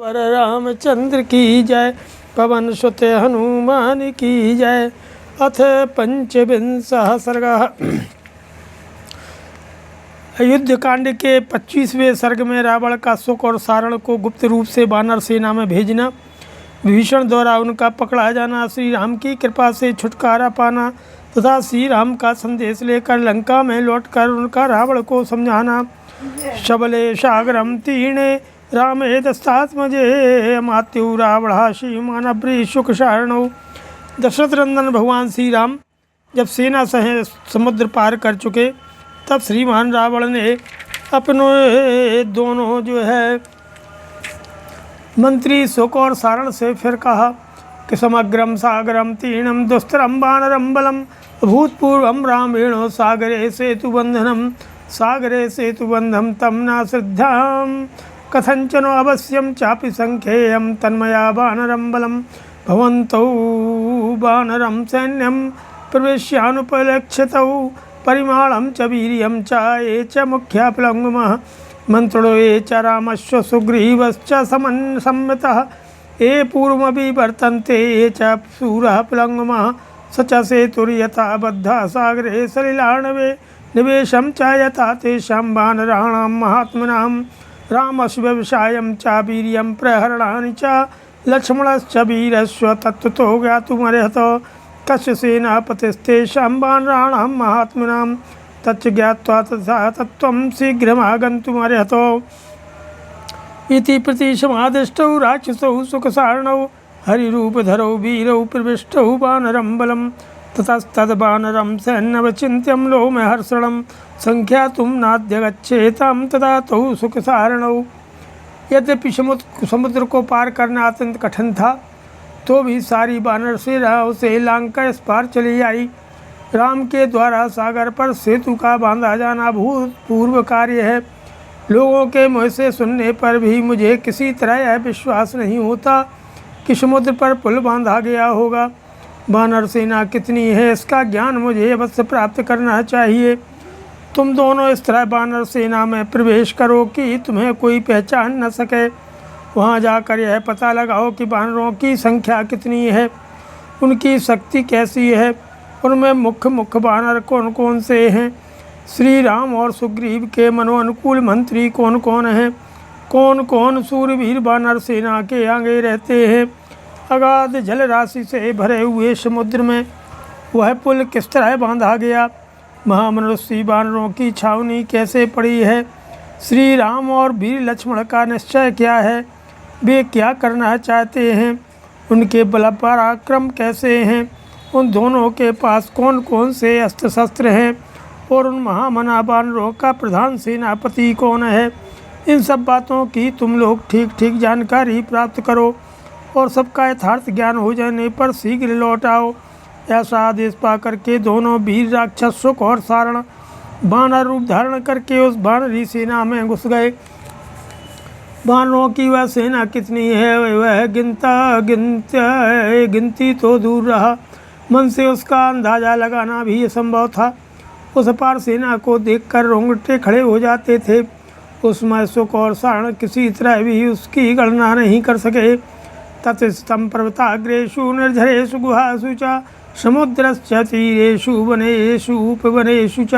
वर रामचंद्र की जय। पवन सुत हनुमान की जय। अथ पंचविंशः सर्गः। युद्ध कांड के 25वें सर्ग में रावण का शोक और सारण को गुप्त रूप से वानर सेना में भेजना, विभीषण द्वारा उनका पकड़ा जाना, श्री राम की कृपा से छुटकारा पाना तथा श्री राम का संदेश लेकर लंका में लौटकर उनका रावण को समझाना। शबले सागरम तीर्णे रामे दस्तात्मजे मात्यु रावणाशी मानव्री शुक सारणौ। दशरथ नंदन भगवान श्री राम जब सेना सहित समुद्र पार कर चुके, तब श्रीमान रावण ने अपने दोनों मंत्री शुक और सारण से फिर कहा कि समग्रम सागरम तीर्णम दुस्तरम वानरम बलम भूतपूर्वम रामेणो सागरे सेतुबंधम तम न श्रद्धाम कथंचनो अवश्यम चापि संख्येयम तन्मया वानरम बलम भवन्तौ वानरम सैन्यम प्रवेश्यानुपलक्षितौ परिमाणं च वीर्यं च ये च मुख्या प्लवंगमः मंत्रणो ये च रामश्च सुग्रीवश्च सम्मतः ये पूर्वमपि वर्तन्ते ये च शूरः प्लवंगमः स च सेतुर्यथा बद्धः सागरे सलिलार्णवे निवेशं च यथा तेषां वानराणां महात्मनां रामस्य व्यवसायं च वीर्यं प्रहरणानि च लक्ष्मणश्च वीरस्व तत्त्वतो ज्ञातुमर्हत तस्य सेनापतिस्तेषां वानराणां महात्मनां तच्च ज्ञात्वा तथा तत्त्वं शीघ्रमागन्तुमर्हत इति प्रतिशमादिष्टौ राक्षसौ सुखसारणौ हरिरूपधरौ वीरौ प्रविष्टौ वानरं बलं ततस्तद्वानरं सैन्यवचिन्त्यं लोमहर्षणं संख्यातुं नाद्यगच्छेतां तदा तौ सुखसारणौ। यद्यपि समुद्र को पार करना अत्यंत कठिन था, तो भी सारी वानर सेनाओं से लंका इस पार चली आई। राम के द्वारा सागर पर सेतु का बांधा जाना भूतपूर्व कार्य है। लोगों के मुँह से सुनने पर भी मुझे किसी तरह यह विश्वास नहीं होता कि समुद्र पर पुल बांधा गया होगा। वानर सेना कितनी है, इसका ज्ञान मुझे अवश्य प्राप्त करना चाहिए। तुम दोनों इस तरह वानर सेना में प्रवेश करो कि तुम्हें कोई पहचान न सके। वहाँ जाकर यह पता लगाओ कि वानरों की संख्या कितनी है, उनकी शक्ति कैसी है, उनमें मुख्य वानर कौन कौन से हैं, श्री राम और सुग्रीव के मनोअनुकूल मंत्री कौन कौन हैं, कौन कौन सूरवीर वानर सेना के आगे रहते हैं। अगाध जल राशि से भरे हुए समुद्र में वह पुल किस तरह बांधा गया, महामनुष्य वानरों की छावनी कैसे पड़ी है, श्री राम और वीर लक्ष्मण का निश्चय क्या है, वे क्या करना चाहते हैं, उनके बल पराक्रम कैसे हैं, उन दोनों के पास कौन कौन से अस्त्र शस्त्र हैं और उन महामना वानरों का प्रधान सेनापति कौन है। इन सब बातों की तुम लोग ठीक जानकारी प्राप्त करो और सबका यथार्थ ज्ञान हो जाने पर शीघ्र लौट आओ। ऐसा आदेश पाकर के दोनों वीर राक्षस शुक और सारण वानर रूप धारण करके उस वानरी सेना में घुस गए। वानरों की वह सेना कितनी है वह गिनती तो दूर रहा, मन से उसका अंदाजा लगाना भी असंभव था। उस अपार सेना को देखकर रोंगटे खड़े हो जाते थे। उसमें शुक और सारण किसी तरह भी उसकी गणना नहीं कर सके। ततस्तं पर्वताग्रेषु निर्झरेषु गुहासु च समुद्रश्च तीरेषु वनेषु उपवनेषु च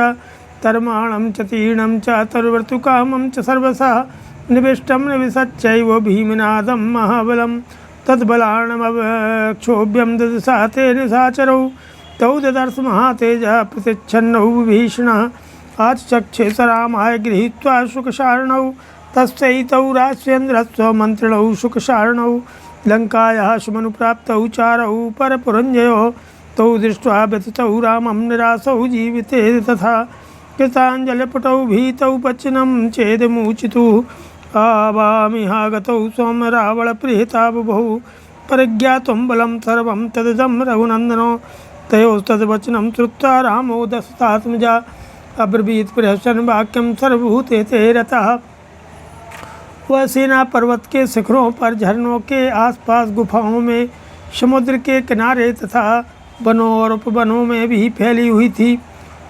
तर्माणं च तीर्णं च तरुवर्तुकामं च सर्वशः निविष्टं निविशच्चैव भीमनादं महाबलं तद्बलार्णवक्षोभ्यं ददशा ते निशाचरौ तौ ददर्श महातेजः प्रतिच्छन्नौ विभीषणः आचक्षे स रामाय गृहीत्वा शुकसारणौ तस्यैतौ राजेन्द्रस्व मन्त्रिणौ शुकसारणौ लंकायाः सुमनुप्राप्तौ चारौ परपुरञ्जयो तौ दृष्ट्वा व्यथितौ रामं निरासौ जीविते तथा कृताञ्जलिपुटौ भीतौ वचनं चेदमुचितुः आवामिहागतौ सौम्य रावणप्रीता बुभौ परिज्ञातुं बलं सर्वं तदिदं रघुनन्दनो तयोस्तद्वचनं श्रुत्वा रामो दशरथात्मजा अब्रवीत् प्रहसन् वाक्यं सर्वभूतेते रतः। वह सेना पर्वत के शिखरों पर, झरनों के आसपास, गुफाओं में, समुद्र के किनारे तथा वनों और उपवनों में भी फैली हुई थी।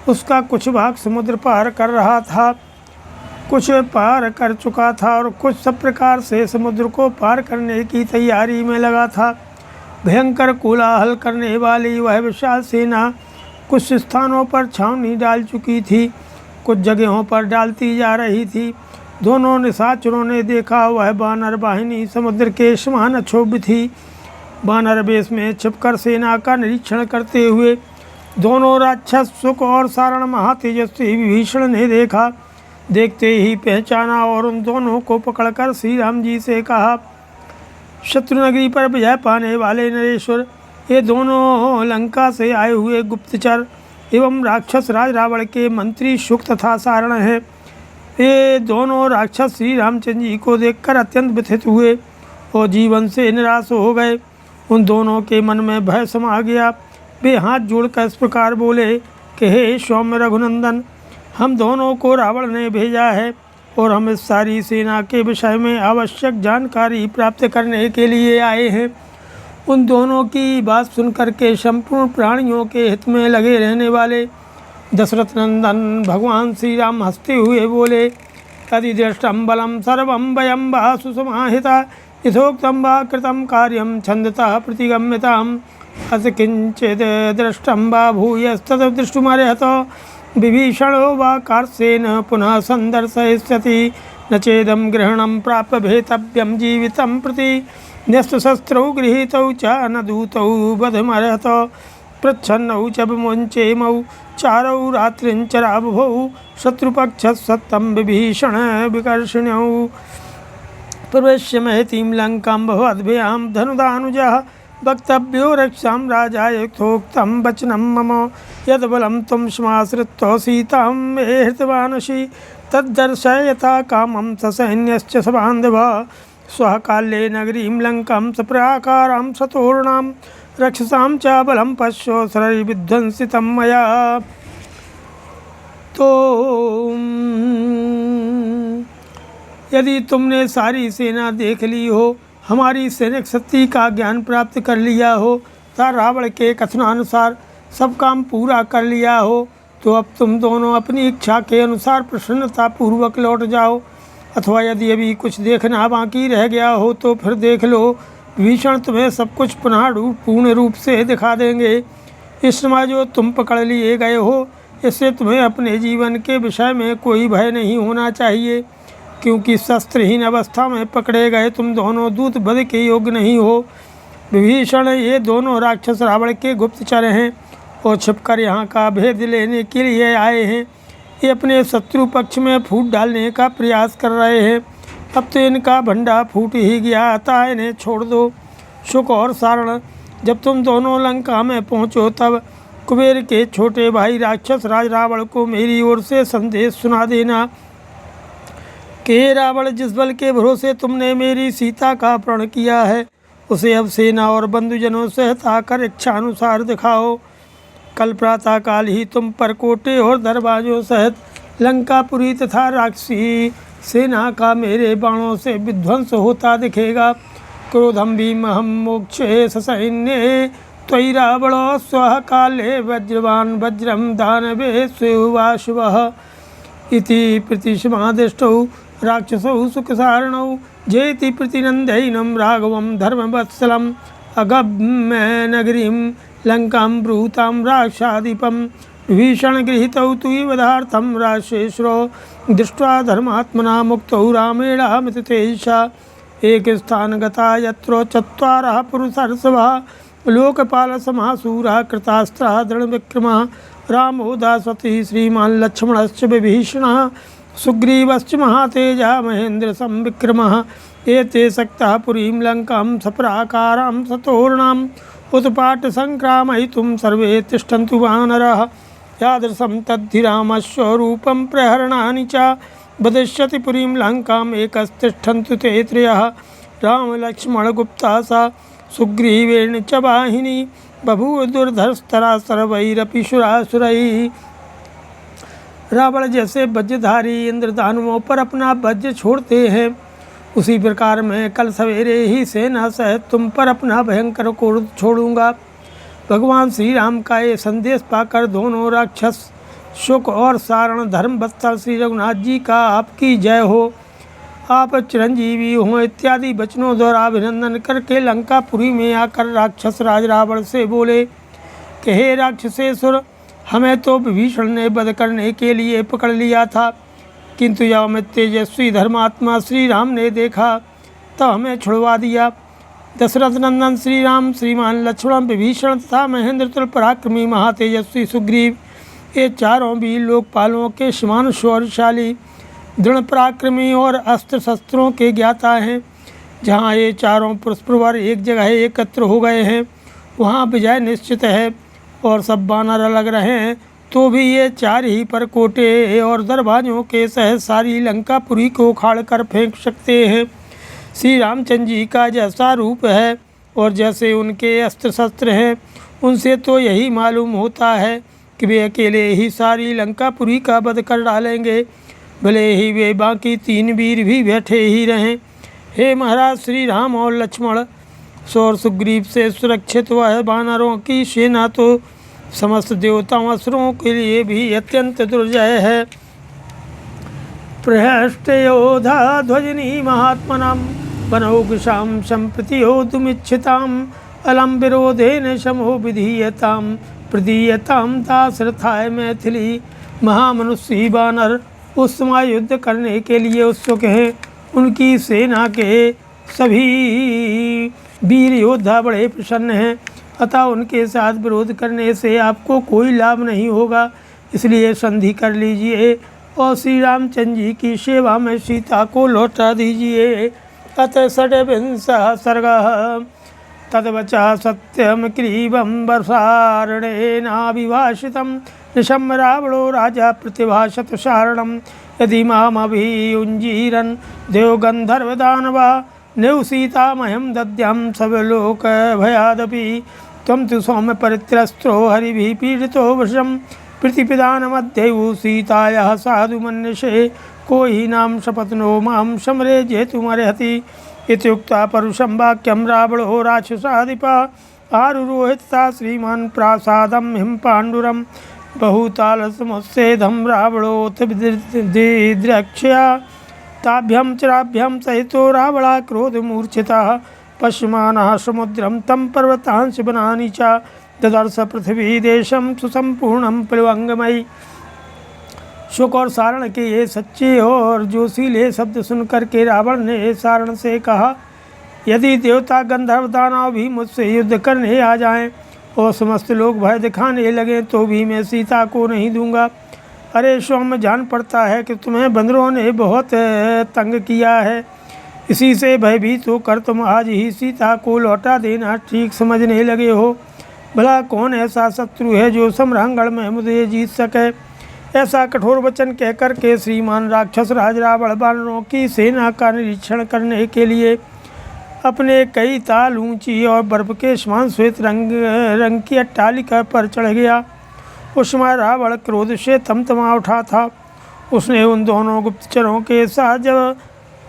उसका कुछ भाग समुद्र पार कर रहा था। कुछ पार कर चुका था और कुछ सब प्रकार से समुद्र को पार करने की तैयारी में लगा था। भयंकर कोलाहल करने वाली वह विशाल सेना कुछ स्थानों पर छावनी डाल चुकी थी, कुछ जगहों पर डालती जा रही थी। दोनों निशाचरों ने देखा वह वानर वाहिनी समुद्र के समान अक्षोभ्य थी। वानर वेश में छिपकर सेना का निरीक्षण करते हुए दोनों राक्षस शुक और सारण महातेजस्वी विभीषण ने देखा। देखते ही पहचाना और उन दोनों को पकड़कर श्री राम जी से कहा, शत्रुनगरी पर विजय पाने वाले नरेश्वर, ये दोनों लंका से आए हुए गुप्तचर एवं राक्षस राज रावण के मंत्री शुक तथा सारण हैं। ये दोनों राक्षस श्री रामचंद्र जी को देखकर अत्यंत व्यथित हुए और जीवन से निराश हो गए। उन दोनों के मन में भय समा गया। वे हाथ जोड़कर इस प्रकार बोले कि हे सौम्य रघुनंदन, हम दोनों को रावण ने भेजा है और हम इस सारी सेना के विषय में आवश्यक जानकारी प्राप्त करने के लिए आए हैं। उन दोनों की बात सुनकर के संपूर्ण प्राणियों के हित में लगे रहने वाले दशरथ नंदन भगवान श्री राम हंसते हुए बोले, यदि दृष्टम बलम सर्वं वयं वा सुसमाहिता यथोक्तं वा कृतं कार्यं छन्दतः प्रतिगम्यताम् अस किंचित् दृष्टं वा भूयस्तत् दृष्टुमर्हतो विभीषणो वा कार्सेन पुनः संदर्शयिष्यति न चेदं ग्रहणं प्राप्य भेतव्यं जीवितं प्रति न्यस्तशस्त्रौ गृहीतौ च न दूतौ वधमर्हतो प्रच्छन्नौ च विमुञ्चेमौ चारौ रात्रिञ्चराबुभौ शत्रुपक्षस्सत्तं विभीषण विकर्षिण्यौ प्रवेश्य महतीं लङ्कां भवद्भ्यां धनुदानुजः वक्तव्यो रक्षां राजा यथोक्तं वचनं मम यद्बलं त्वं समाश्रित्य सीतां मे हृतवानसि तद्दर्शयता कामं ससैन्यश्च सबान्धवः स्वः काले नगरीं लङ्कां सप्राकारां सतोर्णां रक्षसां च बलं पश्यो शरैर्विध्वंसितं मया। तो यदि तुमने सारी सेना देख ली हो, हमारी सैनिक शक्ति का ज्ञान प्राप्त कर लिया हो तथा रावण के कथनानुसार सब काम पूरा कर लिया हो, तो अब तुम दोनों अपनी इच्छा के अनुसार प्रसन्नतापूर्वक लौट जाओ। अथवा यदि अभी कुछ देखना बाकी रह गया हो तो फिर देख लो। विभीषण तुम्हें सब कुछ पुनः पूर्ण रूप से दिखा देंगे। इस समय जो तुम पकड़ लिए गए हो, इससे तुम्हें अपने जीवन के विषय में कोई भय नहीं होना चाहिए, क्योंकि शस्त्रहीन अवस्था में पकड़े गए तुम दोनों दूत वध के योग्य नहीं हो। विभीषण, ये दोनों राक्षस रावण के गुप्तचर हैं और छिपकर यहाँ का भेद लेने के लिए आए हैं। ये अपने शत्रु पक्ष में फूट डालने का प्रयास कर रहे हैं। अब तो इनका भंडा फूट ही गया, अतः इन्हें छोड़ दो। शुक और सारण, जब तुम दोनों लंका में पहुँचो तब कुबेर के छोटे भाई राक्षस राज रावण को मेरी ओर से संदेश सुना देना कि रावण, जिस बल के भरोसे तुमने मेरी सीता का अपहरण किया है, उसे अब सेना और बंधुजनों सहित आकर इच्छानुसार दिखाओ। कल प्रातः काल ही तुम पर कोटे और दरवाजों सहित लंकापुरी तथा राक्षसी सेना का मेरे बाणों से विध्वंस होता दिखेगा। क्रोधम भीमहम मोक्षे ससैन्ये त्वयि रावणो स्वः काले वज्रवान वज्रम दानवे स्वेवाशुवः इति प्रतिशमादिष्टौ राक्षसौ सुखसारणौ जेति प्रतिनंदयिनं राघवं धर्मवत्सलम् अगम्य नगरीं लंकां ब्रूतां राक्षाधिपं विभीषण गृहीतौ तु वधार्थं राक्षसेश्वरो दृष्ट्वा धर्मात्मना मुक्तौ रामेणामिति तेजसा एक स्थान गता यत्रो चत्वारः पुरुषर्षभः लोकपालसमासूरः कृतास्त्रः दृढविक्रमः रामो दासवती श्रीमान् लक्ष्मणश्च विभीषणः सुग्रीवश्च महातेजः महेन्द्र संविक्रमः एते सक्तः पुरीं लंकां सप्राकारां सतोर्णाम् उत्पाट संक्रामयितुं सर्वे तिष्ठन्तु वानरः यादृशं तद्धि रामस्य रूपं प्रहरणानि च वदिष्यति पुरीं लंकाम् एकस्तिष्ठन्तु ते त्रयः रामलक्ष्मणगुप्ता सा सुग्रीवेण च वाहिनी बभूव दुर्धर्षतरा सर्वैरपि सुरासुरैः। रावण जैसे वज्रधारी इंद्र दानवों पर अपना वज्र छोड़ते हैं, उसी प्रकार मैं कल सवेरे ही सेना सहित तुम पर अपना भयंकर क्रोध छोड़ूंगा। भगवान श्री राम का ये संदेश पाकर दोनों राक्षस शुक और सारण धर्मवत्सल श्री रघुनाथ जी का आपकी जय हो, आप चिरंजीवी हों इत्यादि वचनों द्वारा अभिनंदन करके लंकापुरी में आकर राक्षस राज रावण से बोले कि हे राक्षसेश्वर, हमें तो विभीषण ने वध करने के लिए पकड़ लिया था, किंतु जब हमें तेजस्वी धर्मात्मा श्री राम ने देखा तब हमें छुड़वा दिया। दशरथ नंदन श्री राम, श्रीमान लक्ष्मण, विभीषण तथा महेंद्र तुल्य पराक्रमी महातेजस्वी सुग्रीव, ये चारों भी लोकपालों के समान शौर्यशाली, दृढ़ पराक्रमी और अस्त्र शस्त्रों के ज्ञाता हैं। जहाँ ये चारों पुरुष प्रवर एक जगह एकत्र हो गए हैं वहाँ विजय निश्चित है, और सब बानर अलग रहे हैं तो भी ये चार ही परकोटे और दरबाजों के सहित सारी लंकापुरी को उखाड़ कर फेंक सकते हैं। श्री रामचंद्र जी का जैसा रूप है और जैसे उनके अस्त्र शस्त्र हैं, उनसे तो यही मालूम होता है कि वे अकेले ही सारी लंकापुरी का वध कर डालेंगे, भले ही वे बाकी तीन वीर भी बैठे ही रहें। हे महाराज श्री राम और लक्ष्मण, सौर सुग्रीव से सुरक्षित वह वानरों की सेना तो समस्त देवताओं असुरों के लिए भी अत्यंत दुर्जय है। प्रहष्ट योधा ध्वजनी महात्मनाम वनौकशाम संप्रति योद्धुमिच्छिताम अलम विरोधेन शमो विधीयताम प्रदीयताम दाशरथाय मैथिली। महामनुष्य वानर उस समय युद्ध करने के लिए उत्सुक हैं। उनकी सेना के सभी वीर योद्धा बड़े प्रसन्न हैं, अतः उनके साथ विरोध करने से आपको कोई लाभ नहीं होगा, इसलिए संधि कर लीजिए और श्री रामचंद्र जी की सेवा में सीता को लौटा दीजिए। अत षड्विंशः सर्गः तद्वचा सत्यम क्रीवं वर्षारणेनाभिभाषितं निशम्य रावणो राजा प्रतिभाषत सारणं यदि मामभियुञ्जीरन् देवगन्धर्वदानवा नौ सीतामह्यं दद्यां सर्वलोकभयादपि त्वं तु सौम्य परित्रस्तो हरिभिः पीडितो वशं प्रतिपिदानमध्यैव सीतायाः साधु मन्यसे को हि नाम शपथनो मां समरे जेतुमर्हति। इत्युक्त्वा परुषं वाक्यं रावणो राक्षसाधिपा आरुरोहितः श्रीमान् प्रासादं हिं पाण्डुरं बहुतालसमुच्छेदं रावणोऽथ दिद्रक्ष्या ताभ्यं चराभ्यं सहितो रावणः क्रोधमूर्छितः पश्यमानः समुद्रं तं पर्वतांश वनानि च ददर्श पृथ्वी देशं सुसंपूर्णं प्लवंगमयी। शुक और सारण के ये सच्चे और जोशीले शब्द सुनकर के रावण ने सारण से कहा, यदि देवता गंधर्व दानव भी मुझसे युद्ध करने आ जाएं और समस्त लोग भय दिखाने लगें तो भी मैं सीता को नहीं दूंगा। अरे सौम्य, जान पड़ता है कि तुम्हें बंदरों ने बहुत तंग किया है, इसी से भयभीत होकर तुम आज ही सीता को लौटा देना ठीक समझने लगे हो। भला कौन ऐसा शत्रु है जो सम्रांगण में मुझे जीत सके। ऐसा कठोर वचन कहकर के श्रीमान राक्षस राज रावण वानरों की सेना का निरीक्षण करने के लिए अपने कई ताल ऊंची और बर्फ के समान श्वेत रंग की अट्टालिका पर चढ़ गया। उस समय रावण क्रोध से तमतमा उठा था। उसने उन दोनों गुप्तचरों के साथ जब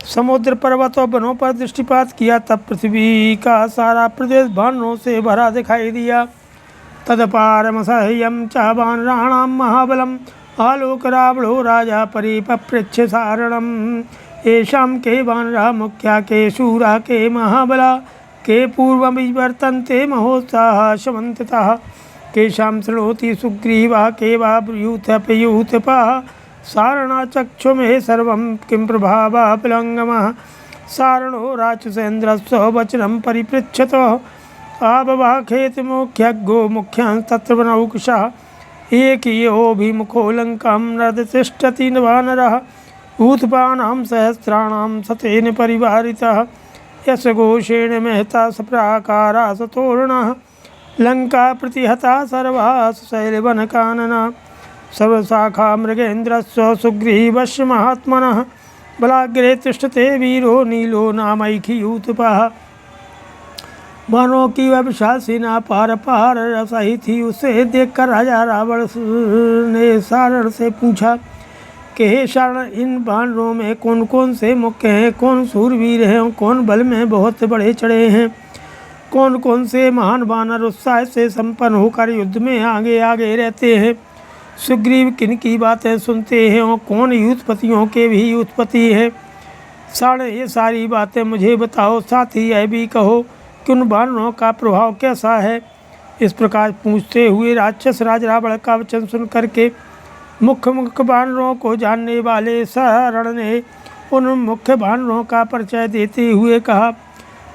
समुद्र पर्वत और वनों पर दृष्टिपात किया तब पृथ्वी का सारा प्रदेश वानरों से भरा दिखाई दिया। तदपारमसह्यं च वानराणां महाबलम् आलोक रावणो राजा परिपपृच्छ सारणम्। येषां के वानरा मुख्या के शूरा के महाबला के पूर्वं विवर्तन्ते महोत्साह समन्विताः केषां शृणोति सुग्रीवा के वा ब्रूयूथपयूथपाः सारणाचक्षु मे सर्वं किं प्रभावा प्लवंगमः। सारणो राक्षसेन्द्रस्य वचनं परिपृच्छतः आबवाखेत मुख्यज्ञो मुख्यांस्तत्र वनौकशः एकयोभिमुखो लंकां नरतिष्ठति वानरः ऊत्पानां सहस्राणां शतेन परिवारितः यशघोषेण महता सप्राकारा सतोरणः लंका प्रतिहता सर्वासु शैलवनकानना सर्वशाखा मृगेन्द्रस्य सुग्रीवस्य महात्मनः बलाग्रे तिष्ठते वीरो नीलो नामैखियूतपः। वनों की वह विशाल सेना पार पार रही थी। उसे देखकर राजा रावण ने सारण से पूछा कि हे सारण, इन वानरों में कौन कौन से मुख्य हैं, कौन सूरवीर हैं, कौन बल में बहुत बड़े चढ़े हैं, कौन कौन से महान वानर उत्साह से संपन्न होकर युद्ध में आगे आगे रहते हैं। सुग्रीव किन की बातें सुनते हैं और कौन यूथपतियों के भी यूथपति है? साढ़ ये सारी बातें मुझे बताओ। साथ ही यह भी कहो कि उन वानरों का प्रभाव कैसा है। इस प्रकार पूछते हुए राक्षस राज रावण का वचन सुन करके मुख्य वानरों को जानने वाले शरण ने उन मुख्य वानरों का परिचय देते हुए कहा,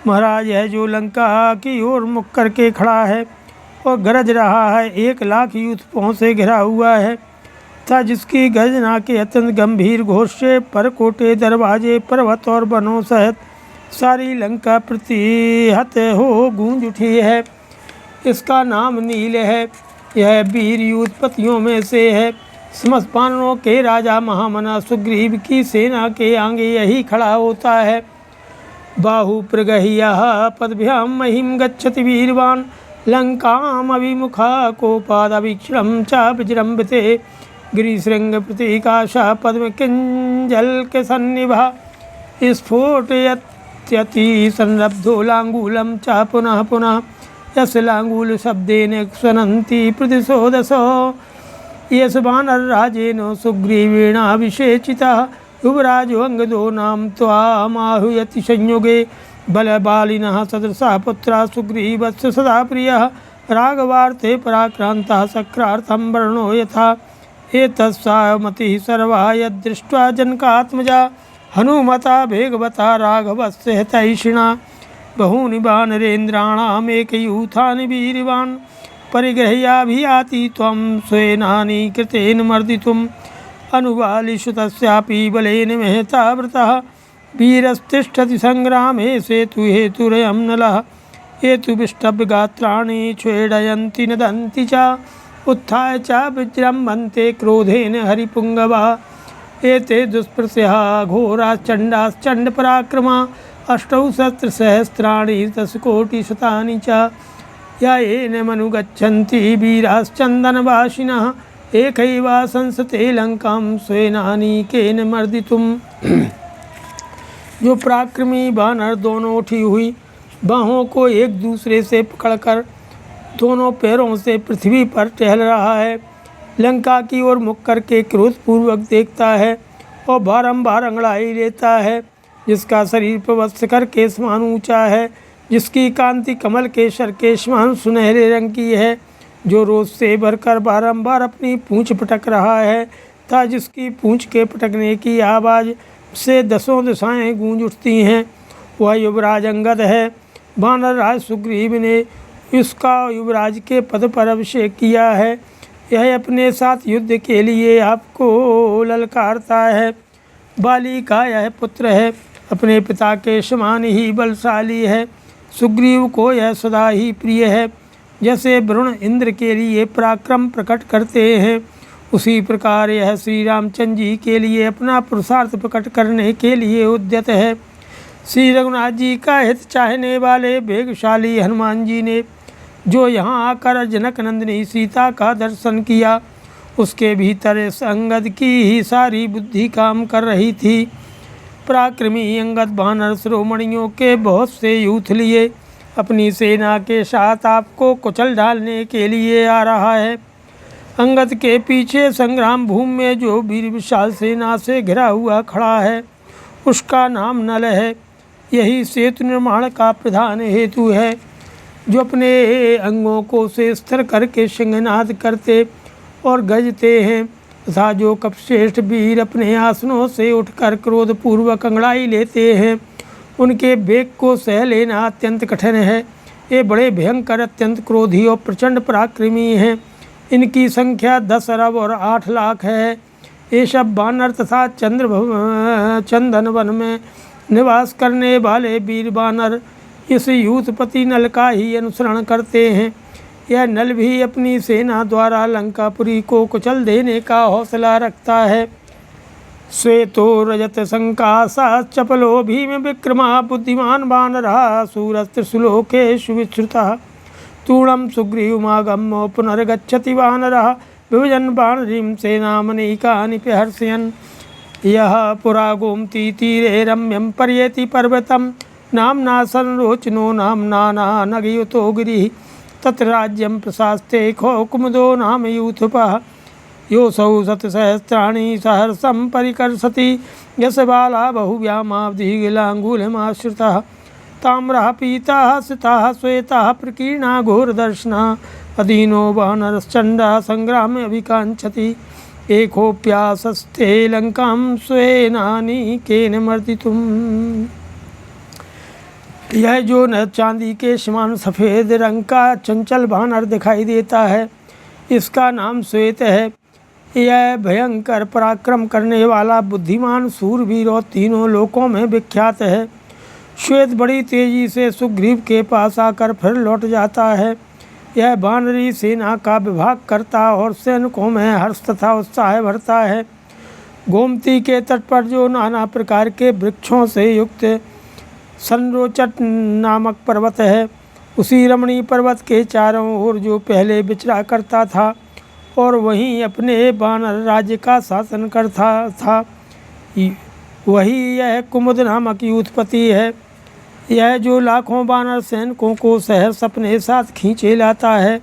महाराज, यह जो लंका की ओर मुख करके खड़ा है और गरज रहा है 1,00,000 यूथपों से घिरा हुआ है था, जिसकी गर्जना के अत्यंत गंभीर घोष से परकोटे, दरवाजे, पर्वत और वनों सहित सारी लंका प्रतिहत हो गूंज उठी है। इसका नाम नील है। यह वीर यूथपतियों में से है। समस्त वानरों के राजा महामना सुग्रीव की सेना के आगे यही खड़ा होता है। बाहु प्रगह्यः पदभ्याम महिम गच्छति वीरवान लंकाम अभिमुखा कोपादवीक्षणं च विजृंभते गिरिशृंग प्रतीकाशः पद्म किंजल सन्निभः स्फोटयत्यति संरब्धो लांगूलं च पुनः पुनः यस्य लांगूल शब्देन स्वनन्ति प्रतिशो दशो यश वानरराजेन सुग्रीवेणाभिषेचितः युवराजो अंगदो नाम त्वामाहुयति संयुगे बलबालिनः सदृशः पुत्रः सुग्रीवस्य सदा प्रियः राघवार्थे पराक्रान्तः सख्रार्थं वर्णो यथा एतत्सामतिः सर्वा यद्दृष्ट्वा जनकात्मजा हनुमता भेगवता राघवस्य हितैषिणा बहूनि वानरेन्द्राणामेकयूथानि वीर्यवान् परिगृह्याभियाति त्वं स्वेनानि कृतेन मर्दितुम् अनुबालिषु तस्यापि बलेन महता व्रतः वीरस्तिष्ठति संग्रामे सेतु हेतुरयं नलः हेतुविष्टभगात्राणि छेडयन्ति नदन्ति च उत्थाय च विजृम्भन्ते क्रोधेन हरिपुङ्गवा एते दुष्प्रस्यः घोराश्चण्डाश्चण्डपराक्रमा 8 सहस्राणि 10 कोटिशतानि च येन मनुगच्छन्ति वीराश्चन्दनवासिनः एकैव संसते लंकां स्वेनानीकेन मर्दितुम्। जो पराक्रमी वानर दोनों उठी हुई बाहों को एक दूसरे से पकड़कर दोनों पैरों से पृथ्वी पर टहल रहा है, लंका की ओर मुख करके क्रोधपूर्वक देखता है और बारंबार अंगड़ाई लेता है, जिसका शरीर प्रवत्सकर के समान ऊंचा है, जिसकी कांति कमल केसर के समान सुनहरे रंग की है, जो रोज से भरकर बारंबार अपनी पूंछ पटक रहा है तथा जिसकी पूंछ के पटकने की आवाज़ से 10 दिशाएं गूंज उठती हैं, वह युवराज अंगद है। वानर राज सुग्रीव ने इसका युवराज के पद पर अभिषेक किया है। यह अपने साथ युद्ध के लिए आपको ललकारता है। बाली का यह पुत्र है, अपने पिता के समान ही बलशाली है। सुग्रीव को यह सदा ही प्रिय है। जैसे वरुण इंद्र के लिए पराक्रम प्रकट करते हैं, उसी प्रकार यह श्री रामचंद्र जी के लिए अपना पुरुषार्थ प्रकट करने के लिए उद्यत है। श्री रघुनाथ जी का हित चाहने वाले वेगशाली हनुमान जी ने जो यहाँ आकर जनक नंदिनी सीता का दर्शन किया, उसके भीतर इस अंगद की ही सारी बुद्धि काम कर रही थी। पराक्रमी अंगद वानर शिरोमणियों के बहुत से यूथ लिए अपनी सेना के साथ आपको कुचल डालने के लिए आ रहा है। अंगद के पीछे संग्राम भूमि में जो वीर विशाल सेना से घिरा हुआ खड़ा है, उसका नाम नल है। यही सेतु निर्माण का प्रधान हेतु है, जो अपने अंगों को से स्थिर करके सिंहनाद करते और गजते हैं तथा जो कपश्रेष्ठ वीर अपने आसनों से उठकर क्रोधपूर्वक अंगड़ाई लेते हैं, उनके वेग को सह लेना अत्यंत कठिन है। ये बड़े भयंकर, अत्यंत क्रोधी और प्रचंड पराक्रमी हैं। इनकी संख्या 10 अरब और 8 लाख है। ये सब वानर तथा चंदन वन में निवास करने वाले वीर वानर इस यूथपति नल का ही अनुसरण करते हैं। यह नल भी अपनी सेना द्वारा लंकापुरी को कुचल देने का हौसला रखता है। श्वेतो रजत संकासा चपलो भीम विक्रमा बुद्धिमान वानरः शूरस्त्रिशूलोकेषु विश्रुतः तूणं सुग्रीवमागम्य पुनर्गच्छति वानरः विभजन वानरीं सेनामनीकानि प्रहर्षयन् यः पुरा गोमती तीरे रम्यं पर्येति पर्वतं नाम्ना संरोचनो नाम्ना नगयुतो गिरिः तत्र राज्यं प्रशास्ते खो कुमुदो नाम यूथुपः योऽसौ शतसहस्राणि सहर्षं परिकर्षति यश बाला बहुव्यामाब्धिगिलाङ्गुलिमाश्रितः ताम्रः पीताः सिताः श्वेताः प्रकीर्णा घोरदर्शनः अधीनो वानरश्चण्डः संग्रामे अभिकाञ्चति एकोऽप्यासस्ते लंकां स्वेनानीकेन मर्दितुम्। यह जो न चांदी के समान सफ़ेद रंग का चंचल वानर दिखाई देता है, इसका नाम श्वेत है। यह भयंकर पराक्रम करने वाला बुद्धिमान सूरवीर और तीनों लोकों में विख्यात है। श्वेत बड़ी तेजी से सुग्रीव के पास आकर फिर लौट जाता है। यह वानरी सेना का विभाग करता और सैनिकों में हर्ष तथा उत्साह भरता है। गोमती के तट पर जो नाना प्रकार के वृक्षों से युक्त संरोचट नामक पर्वत है, उसी रमणीय पर्वत के चारों ओर जो पहले विचरा करता था और वहीं अपने वानर राज्य का शासन करता था, वही यह कुमुद नामक यूथपति है। यह जो लाखों वानर सैनिकों को सहर्ष अपने साथ खींचे लाता है,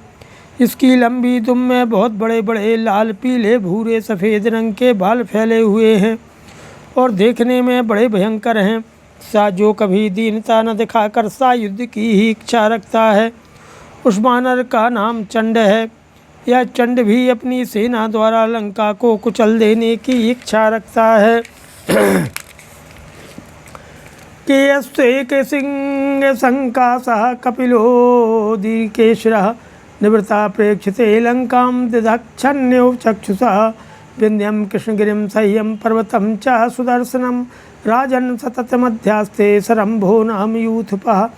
इसकी लंबी दुम में बहुत बड़े बड़े लाल पीले भूरे सफ़ेद रंग के बाल फैले हुए हैं और देखने में बड़े भयंकर हैं। सा जो कभी दीनता न दिखाकर सा युद्ध की ही इच्छा रखता है, उस वानर का नाम चंड है। यह चंड भी अपनी सेना द्वारा लंका को कुचल देने की इच्छा रखता है। केयस्ते सिंह संकासः कपिलो दीर्घेश्वरः निवृत्ता प्रेक्षते लंकां दिदक्षण्यो चक्षुषा विन्ध्यं कृष्णगिरिं सह्यं पर्वतं च सुदर्शनं राजन् सततमध्यास्ते सरम्भो नाम यूथपः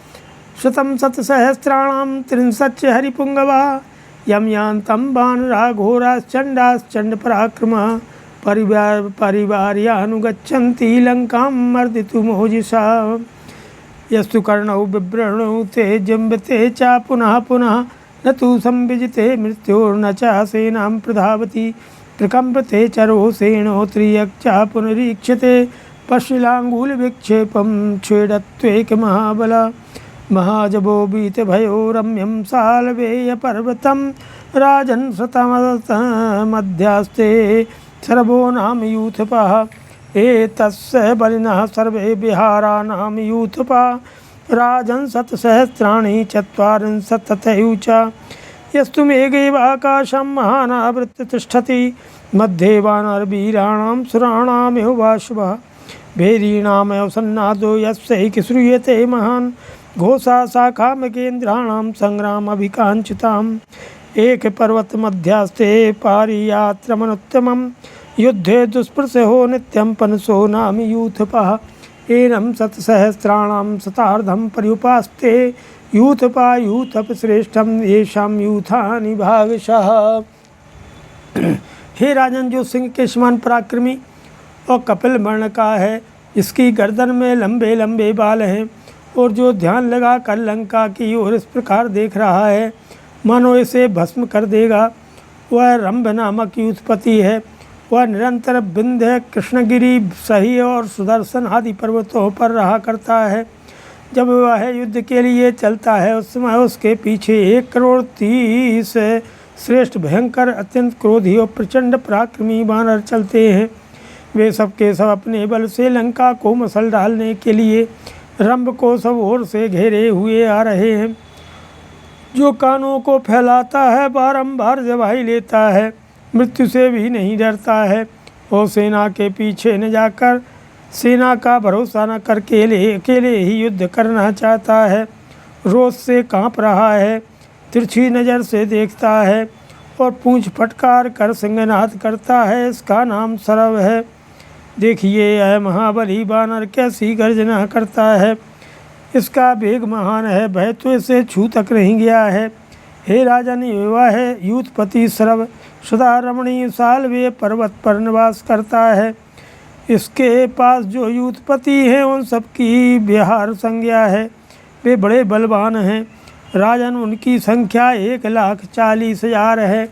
शतं शतसहस्राणां त्रिंशच्च हरिपुङ्गवा यं यान्तं वानरा घोराश्चण्डाश्चण्डपराक्रमः परिवार्यानुगच्छन्ति लंकां मर्दितुमोजिषा यस्तु कर्णौ बिभ्रणौ ते जम्बते च पुनः पुनः न तु संविजिते मृत्योर्न च सेनां प्रधावति प्रकम्पते च रोषेणो त्रियक् च पुनरीक्षते पश्यलाङ्गुलविक्षेपं छेदत्वेकमहाबल महाजभो भीतभयो रम्यं सालवेयपर्वतं राजन् शतमध्यास्ते सर्वो नाम यूथपः एतस्य बलिनः सर्वे बिहारा नाम यूथपः राजन् शतसहस्राणि चत्वारिंशत् तथैव च यस्तु मेघैव आकाशं महानावृत्य तिष्ठति मध्ये वानरवीराणां सुराणामेव वाशवः भैरीणामेव सन्नादो यस्यैक श्रूयते महान् घोषा शाखामकेन्द्राणां संग्रामभिकाञ्चिताम् एक पर्वत मध्यास्ते पारियात्रमनुत्तमं युद्धे दुष्प्रसहो नित्यं पनसो नाम यूथपः एनं शतसहस्राणां शतार्धं पर्युपास्ते यूथपा यूथप श्रेष्ठम येषां यूथानि भागशः। हे राजन, जो सिंह के समान पराक्रमी और कपिल वर्ण का है, इसकी गर्दन में लंबे लंबे बाल हैं और जो ध्यान लगा कर लंका की ओर इस प्रकार देख रहा है मानो इसे भस्म कर देगा, वह रंभ नामक यूथपति है। वह निरंतर विंध्य, कृष्णगिरी, सही और सुदर्शन आदि पर्वतों पर रहा करता है। जब वह युद्ध के लिए चलता है उस समय उसके पीछे 1,30,00,000 श्रेष्ठ भयंकर अत्यंत क्रोधी और प्रचंड पराक्रमी वानर चलते हैं। वे सब के सब अपने बल से लंका को मसल डालने के लिए रंभ को सब ओर से घेरे हुए आ रहे हैं। जो कानों को फैलाता है, बारंबार जवाही लेता है, मृत्यु से भी नहीं डरता है और सेना के पीछे न जाकर सेना का भरोसा न करके अकेले ही युद्ध करना चाहता है। रोष से कांप रहा है, तिरछी नज़र से देखता है और पूंछ फटकार कर सिंहनाद करता है। इसका नाम सरव है। देखिए यह महाबली वानर कैसी गर्जना करता है। इसका वेग महान है, भय तो इसे छू तक नहीं गया है। हे राजन, युवा है यूथपति सरव सदा रमणीय सालवे पर्वत पर निवास करता है। इसके पास जो यूथपति हैं उन सबकी बिहार संज्ञा है। वे बड़े बलवान हैं। राजन, उनकी संख्या 1,40,000 है।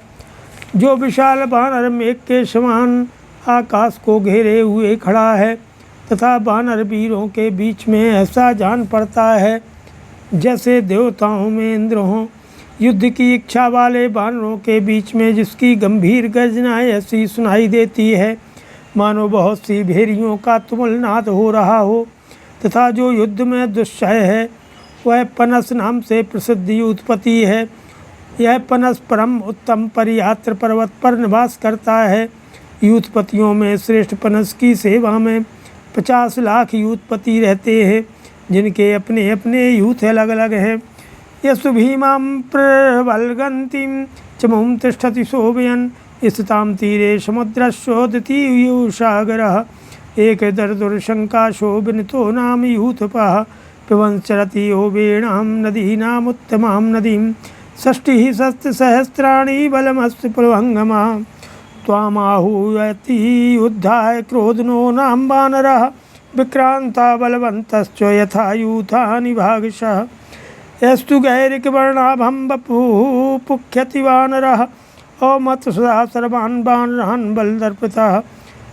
जो विशाल वानर मेघ के समान आकाश को घेरे हुए खड़ा है तथा वानर वीरों के बीच में ऐसा जान पड़ता है जैसे देवताओं में इंद्र हों। युद्ध की इच्छा वाले बानरों के बीच में जिसकी गंभीर गर्जना ऐसी सुनाई देती है मानो बहुत सी भेड़ियों का तुमुलनाद हो रहा हो, तथा जो युद्ध में दुस्सह है वह पनस नाम से प्रसिद्ध यूथपति है। यह पनस परम उत्तम परियात्र पर्वत पर निवास करता है। यूथपतियों में श्रेष्ठ पनस की सेवा में 50 लाख यूथपति रहते हैं, जिनके अपने अपने यूथ अलग अलग हैं। यस्तु भीमां प्रवल्गन्तीं चमुं तिष्ठति शोभयन् स्थितां तीरे समुद्रस्योदतीयुषागरः एकदर्दुर्शङ्काशोभिनितो नाम यूथपः पिबंश्चरति योवेणां नदीनामुत्तमां नदीं षष्टिः शस्त्रसहस्राणि बलमस्ति प्लवङ्गमा त्वामाहूयति युद्धाय क्रोधनो नाम वानरः विक्रांता बलवन्तश्च यथा यूथानि भागशः यस्तु गैरिकवर्णाभं वपुः पुख्यति वानरः अमत सदा सर्वान् वानरान् बलदर्पितः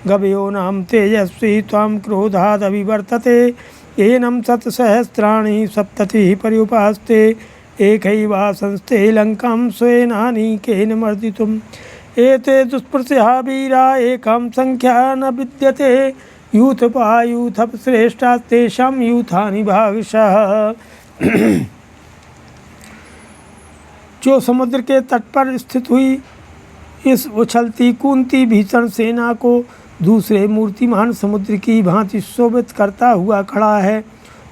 गवयो नाम तेजस्वी त्वां क्रोधादभिवर्तते एनं शतसहस्राणि सप्ततिः पर्युपास्ते एकैवासंस्ते लङ्कां स्वेनानीकेन मर्दितुम् एते दुष्प्रसिहा वीरा एकां संख्या न विद्यते यूथपा यूथप श्रेष्ठास्तेषां यूथानि भागशः। जो समुद्र के तट पर स्थित हुई इस उछलती कूदती भीषण सेना को दूसरे मूर्तिमान समुद्र की भांति शोभित करता हुआ खड़ा है,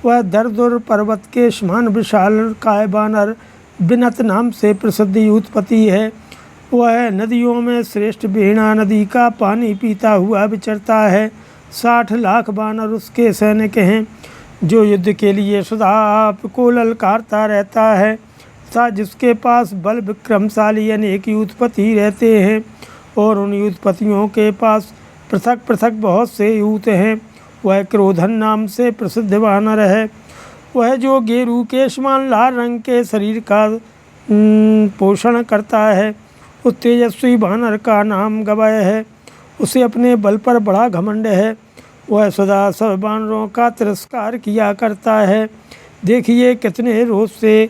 वह दरदुर पर्वत के समान विशाल काय बानर बिनत नाम से प्रसिद्ध यूथपति है। वह नदियों में श्रेष्ठ बेणा नदी का पानी पीता हुआ विचरता है। 60 लाख बानर उसके सैनिक हैं, जो युद्ध के लिए सदा आपको ललकारता रहता है, तथा जिसके पास बल विक्रमशाली अनेक यूथपति रहते हैं और उन यूथपतियों के पास पृथक पृथक बहुत से यूथ हैं। वह क्रोधन नाम से प्रसिद्ध वानर है। वह जो गेरू के समान लाल रंग के शरीर का पोषण करता है, उस तेजस्वी वानर का नाम गवय है। उसे अपने बल पर बड़ा घमंड है। वह सदा सब वानरों का तिरस्कार किया करता है। देखिए कितने रोज से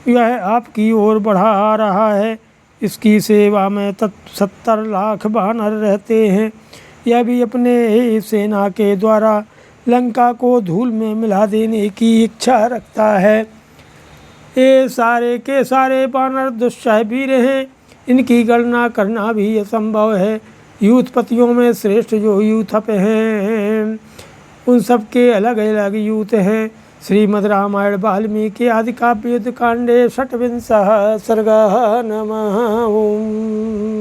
यह आपकी ओर बढ़ा आ रहा है। इसकी सेवा में 70 लाख वानर रहते हैं। यह भी अपने ही सेना के द्वारा लंका को धूल में मिला देने की इच्छा रखता है। ये सारे के सारे वानर दुस्सह वीर हैं, इनकी गणना करना भी असंभव है। यूथपतियों में श्रेष्ठ जो यूथप हैं उन सब के अलग अलग यूथ हैं। श्रीमद् रामायण वाल्मीकि आदि काव्य युद्ध कांडे 26वां सर्गः। नमः ओम।